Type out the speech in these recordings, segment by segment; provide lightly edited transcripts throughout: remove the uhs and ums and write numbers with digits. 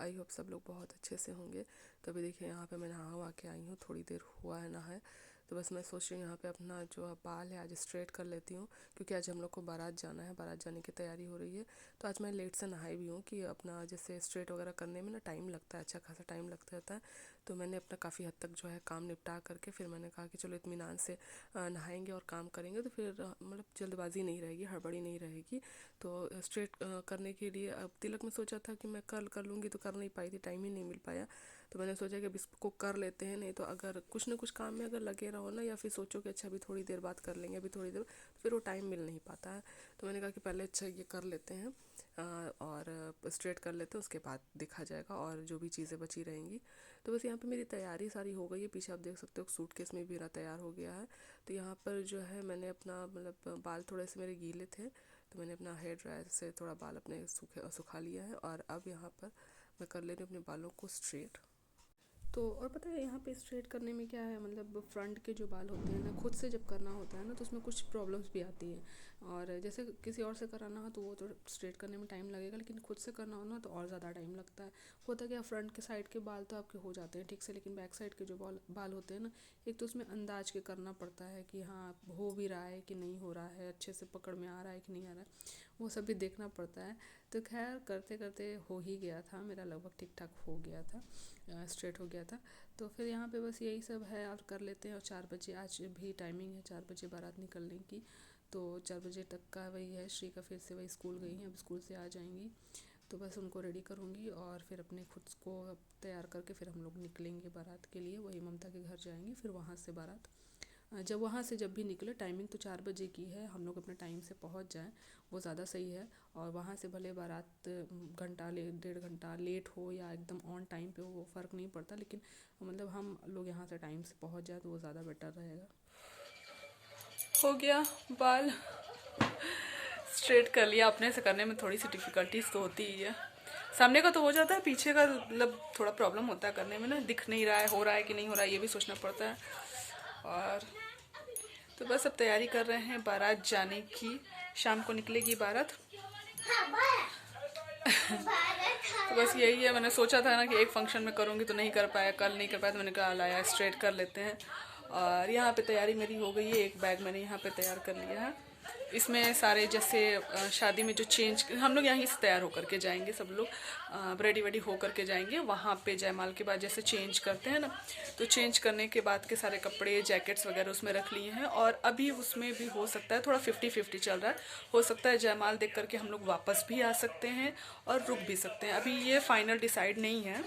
I hope सब लोग बहुत अच्छे से होंगे। तो अभी देखिए यहाँ पे मैं नहा वहा के आई हूँ, थोड़ी देर हुआ है नहाए। तो बस मैं सोच रही हूँ यहाँ पे अपना जो बाल है आज स्ट्रेट कर लेती हूँ, क्योंकि आज हम लोग को बारात जाना है, बारात जाने की तैयारी हो रही है। तो आज मैं लेट से नहाई भी हूँ कि अपना जैसे स्ट्रेट वगैरह करने में ना टाइम लगता है, अच्छा खासा टाइम लगता रहता है। तो मैंने अपना काफ़ी हद तक जो है काम निपटा करके फिर मैंने कहा कि चलो इत्मीनान से नहाएंगे और काम करेंगे, तो फिर मतलब जल्दबाजी नहीं रहेगी, हड़बड़ी नहीं रहेगी। तो स्ट्रेट करने के लिए अब तिलक में सोचा था कि मैं कल कर लूँगी, तो कर नहीं पाई थी, टाइम ही नहीं मिल पाया। तो मैंने सोचा कि अब इसको कर लेते हैं, नहीं तो अगर कुछ ना कुछ काम में अगर लगे रहो ना, या फिर सोचो कि अच्छा अभी थोड़ी देर बात कर लेंगे, अभी थोड़ी देर, तो फिर वो टाइम मिल नहीं पाता है। तो मैंने कहा कि पहले अच्छा ये कर लेते हैं और स्ट्रेट कर लेते हैं, उसके बाद देखा जाएगा और जो भी चीज़ें बची रहेंगी। तो बस यहाँ पे मेरी तैयारी सारी हो गई है, पीछे आप देख सकते हो सूटकेस में भी मेरा तैयार हो गया है। तो यहाँ पर जो है मैंने अपना मतलब बाल थोड़े से मेरे गीले थे, तो मैंने अपना हेयर ड्रायर से थोड़ा बाल अपने सुखा लिया है और अब यहाँ पर मैं कर ले रही हूँ अपने बालों को स्ट्रेट। तो और पता है यहाँ पे स्ट्रेट करने में क्या है, मतलब फ्रंट के जो बाल होते हैं ना, खुद से जब करना होता है ना, तो उसमें कुछ प्रॉब्लम्स भी आती है। और जैसे किसी और से कराना हो तो वो तो स्ट्रेट करने में टाइम लगेगा, लेकिन खुद से करना हो ना तो और ज़्यादा टाइम लगता है। होता क्या, फ्रंट के साइड के बाल तो आपके हो जाते हैं ठीक से, लेकिन बैक साइड के जो बाल होते हैं ना, एक तो उसमें अंदाज के करना पड़ता है कि हाँ हो भी रहा है कि नहीं हो रहा है, अच्छे से पकड़ में आ रहा है कि नहीं आ रहा है, वो सब भी देखना पड़ता है। तो खैर करते करते हो ही गया था मेरा, लगभग ठीक ठाक हो गया था, स्ट्रेट हो गया था। तो फिर यहाँ पे बस यही सब है और कर लेते हैं। और 4 बजे आज भी टाइमिंग है, 4 बजे बारात निकलने की। तो 4 बजे तक का वही है, श्री का फिर से वही स्कूल गई हैं, अब स्कूल से आ जाएंगी। तो बस उनको रेडी करूँगी और फिर अपने खुद को तैयार करके फिर हम लोग निकलेंगे बारात के लिए, वही ममता के घर जाएंगे, फिर वहाँ से बारात। जब वहाँ से जब भी निकले, टाइमिंग तो 4 बजे की है, हम लोग अपने टाइम से पहुँच जाएं वो ज़्यादा सही है। और वहाँ से भले बारात घंटा 1.5 घंटा लेट हो या एकदम ऑन टाइम पे हो, वो फ़र्क नहीं पड़ता, लेकिन मतलब हम लोग यहाँ से टाइम से पहुँच जाए तो वो ज़्यादा बेटर रहेगा। हो गया बाल स्ट्रेट कर लिया, अपने से करने में थोड़ी सी डिफ़िकल्टीज तो होती ही है। सामने का तो हो जाता है, पीछे का मतलब थोड़ा प्रॉब्लम होता है करने में ना, दिख नहीं रहा है हो रहा है कि नहीं हो रहा है, ये भी सोचना पड़ता है। और तो बस अब तैयारी कर रहे हैं बारात जाने की, शाम को निकलेगी बारात। तो बस यही है, मैंने सोचा था ना कि एक फंक्शन में करूँगी तो नहीं कर पाया, कल नहीं कर पाया, तो मैंने कहा लाया स्ट्रेट कर लेते हैं। और यहाँ पे तैयारी मेरी हो गई है, एक बैग मैंने यहाँ पे तैयार कर लिया है। इसमें सारे जैसे शादी में जो चेंज, हम लोग यहीं से तैयार होकर के जाएंगे, सब लोग रेडी वेडी होकर के जाएंगे वहाँ पे। जयमाल के बाद जैसे चेंज करते हैं ना, तो चेंज करने के बाद के सारे कपड़े जैकेट्स वगैरह उसमें रख लिए हैं। और अभी उसमें भी हो सकता है थोड़ा 50-50 चल रहा है, हो सकता है जयमाल देख करके हम लोग वापस भी आ सकते हैं और रुक भी सकते हैं, अभी ये फाइनल डिसाइड नहीं है,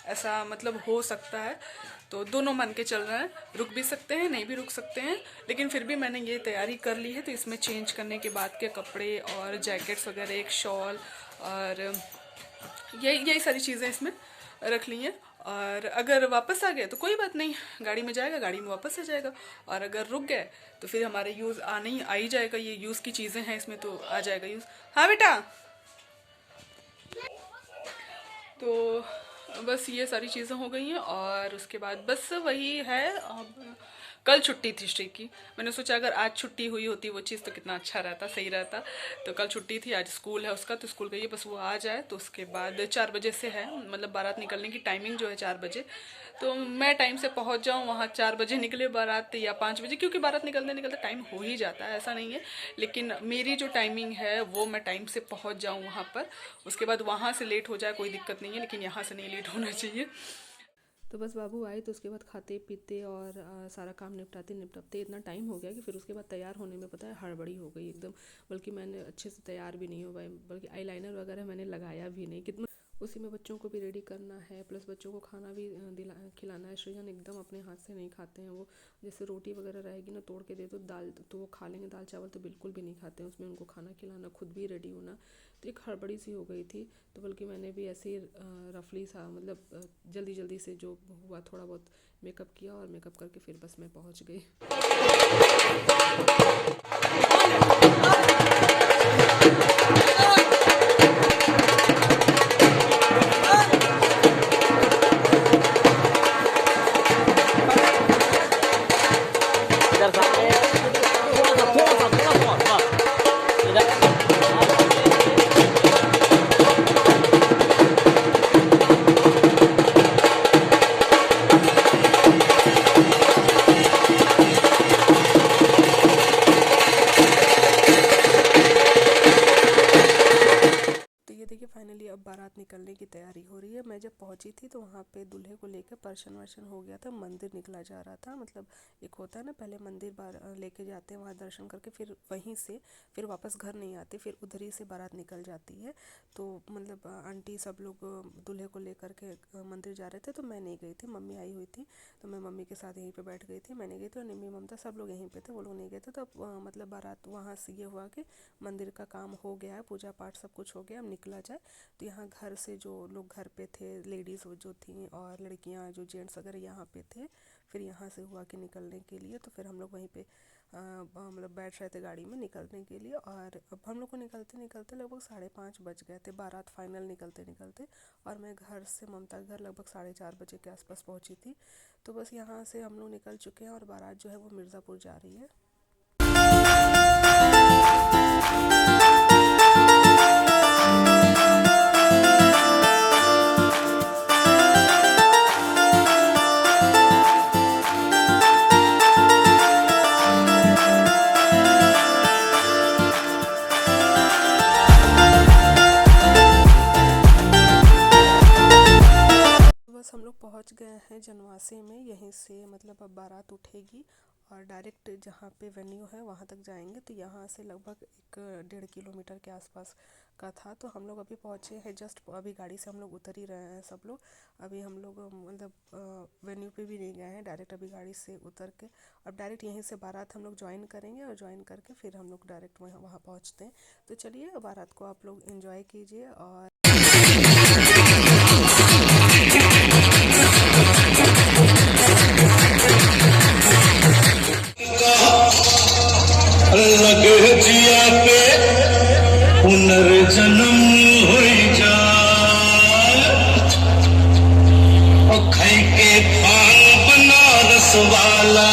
ऐसा मतलब हो सकता है। तो दोनों मन के चल रहे हैं, रुक भी सकते हैं नहीं भी रुक सकते हैं, लेकिन फिर भी मैंने ये तैयारी कर ली है। तो इसमें चेंज करने के बाद के कपड़े और जैकेट्स वगैरह, एक शॉल और यही सारी चीज़ें इसमें रख ली हैं। और अगर वापस आ गए तो कोई बात नहीं, गाड़ी में जाएगा, गाड़ी में वापस आ जाएगा। और अगर रुक गए तो फिर हमारे यूज़ आ ही जाएगा, ये यूज़ की चीज़ें हैं इसमें, तो आ जाएगा यूज़। हाँ बेटा, तो बस ये सारी चीज़ें हो गई हैं। और उसके बाद बस वही है, अब कल छुट्टी थी श्री की, मैंने सोचा अगर आज छुट्टी हुई होती वो चीज़ तो कितना अच्छा रहता, सही रहता। तो कल छुट्टी थी, आज स्कूल है उसका, तो स्कूल गई है, बस वो आ जाए तो उसके बाद 4 बजे से है, मतलब बारात निकलने की टाइमिंग जो है 4 बजे। तो मैं टाइम से पहुंच जाऊं वहाँ, 4 बजे निकले बारात या 5 बजे, क्योंकि बारात निकलते निकलते टाइम हो ही जाता है, ऐसा नहीं है। लेकिन मेरी जो टाइमिंग है वो मैं टाइम से पहुंच जाऊं वहाँ पर, उसके बाद वहाँ से लेट हो जाए कोई दिक्कत नहीं है, लेकिन यहाँ से नहीं लेट होना चाहिए। तो बस बाबू आए तो उसके बाद खाते पीते और सारा काम निपटाते निपटाते इतना टाइम हो गया कि फिर उसके बाद तैयार होने में पता है हड़बड़ी हो गई एकदम। बल्कि मैंने अच्छे से तैयार भी नहीं हो पाई, बल्कि आईलाइनर वगैरह मैंने लगाया भी नहीं, कितना उसी में बच्चों को भी रेडी करना है, प्लस बच्चों को खाना भी खिलाना है। सृजन एकदम अपने हाथ से नहीं खाते हैं वो, जैसे रोटी वगैरह रहेगी ना तोड़ के दे दो, दाल तो वो खा लेंगे, दाल चावल तो बिल्कुल भी नहीं खाते हैं, उसमें उनको खाना खिलाना, खुद भी रेडी होना, तो एक हड़बड़ी सी हो गई थी। तो बल्कि मैंने भी ऐसे ही रफली सा मतलब जल्दी जल्दी से जो हुआ थोड़ा बहुत मेकअप किया, और मेकअप करके फिर बस मैं पहुंच गई। तो वहाँ पे दूल्हे को लेकर पर्शन वर्शन हो गया था, मंदिर निकला जा रहा था। मतलब एक होता है ना, पहले मंदिर बार लेके जाते हैं, वहाँ दर्शन करके फिर वहीं से फिर वापस घर नहीं आते, फिर उधर ही से बारात निकल जाती है। तो मतलब आंटी सब लोग दूल्हे को लेकर के मंदिर जा रहे थे, तो मैं नहीं गई थी, मम्मी आई हुई थी, तो मैं मम्मी के साथ यहीं पे बैठ गई थी। मैंने गई थी और निम्मी ममता सब लोग यहीं पे थे, वो लोग नहीं गए थे। तो मतलब बारात वहाँ से ये हुआ कि मंदिर का काम हो गया है, पूजा पाठ सब कुछ हो गया, अब निकला जाए। तो यहाँ घर से जो लोग घर पे थे, लेडीज़ जो थी और लड़कियाँ जो जेंट्स वगैरह यहाँ पे थे, फिर यहाँ से हुआ कि निकलने के लिए, तो फिर हम लोग वहीं पे मतलब बैठ रहे थे गाड़ी में निकलने के लिए। और अब हम लोग को निकलते निकलते लगभग 5:30 बज गए थे, बारात फाइनल निकलते निकलते। और मैं घर से ममता के घर लगभग 4:30 बजे के आसपास पहुँची थी। तो बस यहाँ से हम लोग निकल चुके हैं और बारात जो है वो मिर्ज़ापुर जा रही है। बस हम लोग पहुंच गए हैं जनवासे में। यहीं से मतलब अब बारात उठेगी और डायरेक्ट जहाँ पे वेन्यू है वहाँ तक जाएंगे। तो यहाँ से लगभग 1-1.5 किलोमीटर के आसपास का था। तो हम लोग अभी पहुँचे हैं, जस्ट अभी गाड़ी से हम लोग उतर ही रहे हैं सब लोग। अभी हम लोग मतलब वेन्यू पे भी नहीं गए हैं, डायरेक्ट अभी गाड़ी से उतर के अब डायरेक्ट यहीं से बारात हम लोग ज्वाइन करेंगे और ज्वाइन करके फिर हम लोग डायरेक्ट वहाँ पहुँचते हैं। तो चलिए बारात को आप लोग एंजॉय कीजिए। और लगे जिया पे पुनर्जन्म होई जा, और खाई के पान बनारस वाला।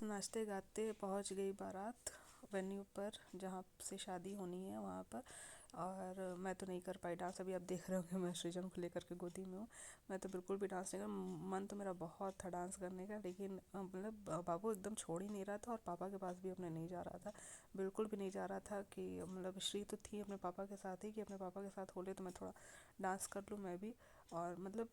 नाचते गाते पहुंच गई बारात वेन्यू पर जहाँ से शादी होनी है वहाँ पर। और मैं तो नहीं कर पाई डांस। अभी आप देख रहे हो कि मैं सृजन को लेकर के गोदी में हूँ। मैं तो बिल्कुल भी डांस नहीं कर, मन तो मेरा बहुत था डांस करने का, लेकिन मतलब बाबू एकदम छोड़ ही नहीं रहा था और पापा के पास भी अपने नहीं जा रहा था, बिल्कुल भी नहीं जा रहा था। कि मतलब श्री तो थी अपने पापा के साथ ही कि अपने पापा के साथ हो ले तो मैं थोड़ा डांस कर लूँ मैं भी। और मतलब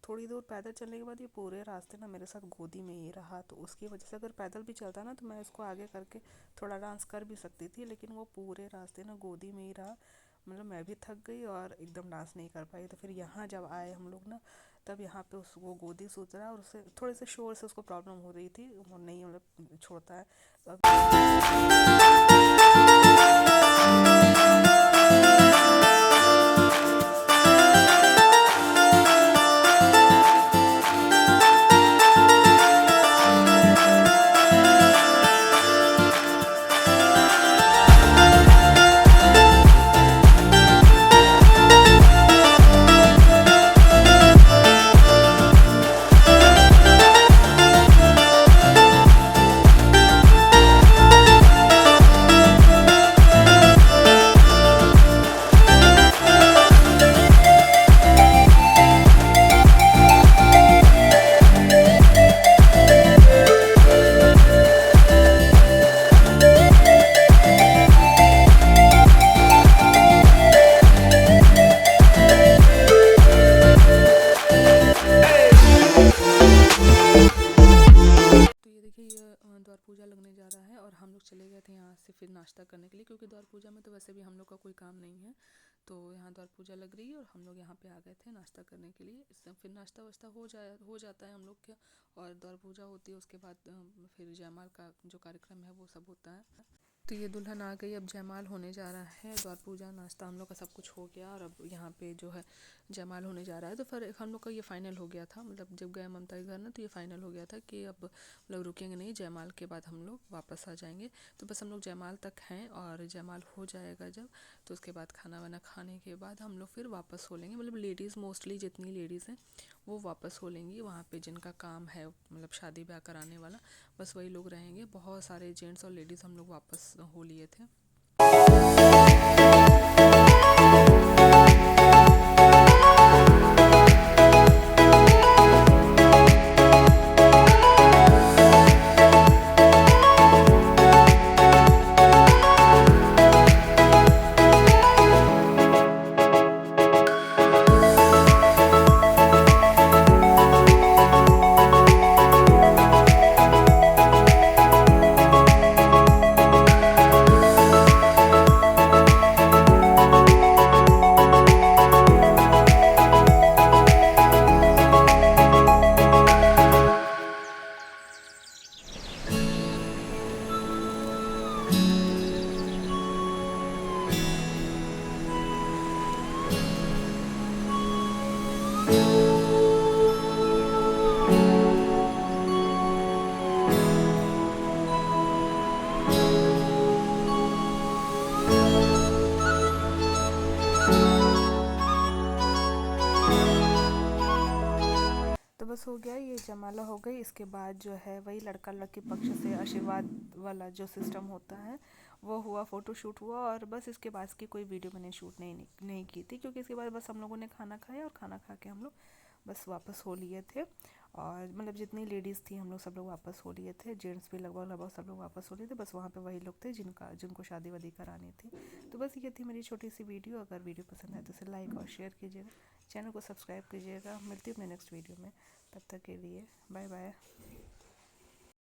थोड़ी दूर पैदल चलने के बाद ये पूरे रास्ते ना मेरे साथ गोदी में ही रहा। तो उसकी वजह से अगर पैदल भी चलता ना तो मैं इसको आगे करके थोड़ा डांस कर भी सकती थी, लेकिन वो पूरे रास्ते ना गोदी में ही रहा। मतलब मैं भी थक गई और एकदम डांस नहीं कर पाई। तो फिर यहाँ जब आए हम लोग ना, तब यहाँ पे उसको गोदी से उतरा और उससे थोड़े से शोर से उसको प्रॉब्लम हो रही थी, वो नहीं मतलब छोड़ता है। तो चले गए थे यहाँ से फिर नाश्ता करने के लिए, क्योंकि द्वार पूजा में तो वैसे भी हम लोग का कोई काम नहीं है, तो यहाँ द्वार पूजा लग रही है और हम लोग यहाँ पे आ गए थे नाश्ता करने के लिए। इससे फिर नाश्ता वाश्ता हो जाता है हम लोग का, और द्वार पूजा होती है, उसके बाद फिर जयमाल का जो कार्यक्रम है वो सब होता है। तो ये दुल्हन आ गई, अब जयमाल होने जा रहा है। द्वार पूजा नाश्ता हम लोग का सब कुछ हो गया, और अब यहाँ पे जो है जयमाल होने जा रहा है। तो फिर हम लोग का ये फाइनल हो गया था, मतलब जब गए ममता के घर ना, तो ये फाइनल हो गया था कि अब लोग रुकेंगे नहीं, जयमाल के बाद हम लोग वापस आ जाएंगे। तो बस हम लोग जयमाल तक हैं, और जयमाल हो जाएगा जब, तो उसके बाद खाना वाना खाने के बाद हम लोग फिर वापस हो लेंगे। मतलब लेडीज़ मोस्टली जितनी लेडीज़ हैं वो वापस हो लेंगी, वहाँ पे जिनका काम है मतलब शादी ब्याह कराने वाला, बस वही लोग रहेंगे। बहुत सारे जेंट्स और लेडीज़ हम लोग वापस हो लिए थे। तो बस हो गया, ये जयमाला हो गई। इसके बाद जो है वही लड़का लड़की पक्ष से आशीर्वाद वाला जो सिस्टम होता है वो हुआ, फ़ोटो शूट हुआ, और बस इसके बाद की कोई वीडियो मैंने शूट नहीं की थी, क्योंकि इसके बाद बस हम लोगों ने खाना खाया, और खाना खा के हम लोग बस वापस हो लिए थे। और मतलब जितनी लेडीज़ थी हम लोग सब लोग वापस हो लिए थे, जेंट्स भी लगभग सब लोग वापस हो लिए थे। बस वहाँ पे वही लोग थे जिनको शादी वादी करानी थी। तो बस ये थी मेरी छोटी सी वीडियो। अगर वीडियो पसंद आए तो इसे लाइक और शेयर कीजिएगा, चैनल को सब्सक्राइब कीजिएगा। मिलती हूँ अपने नेक्स्ट वीडियो में, तब तक के लिए बाय बाय।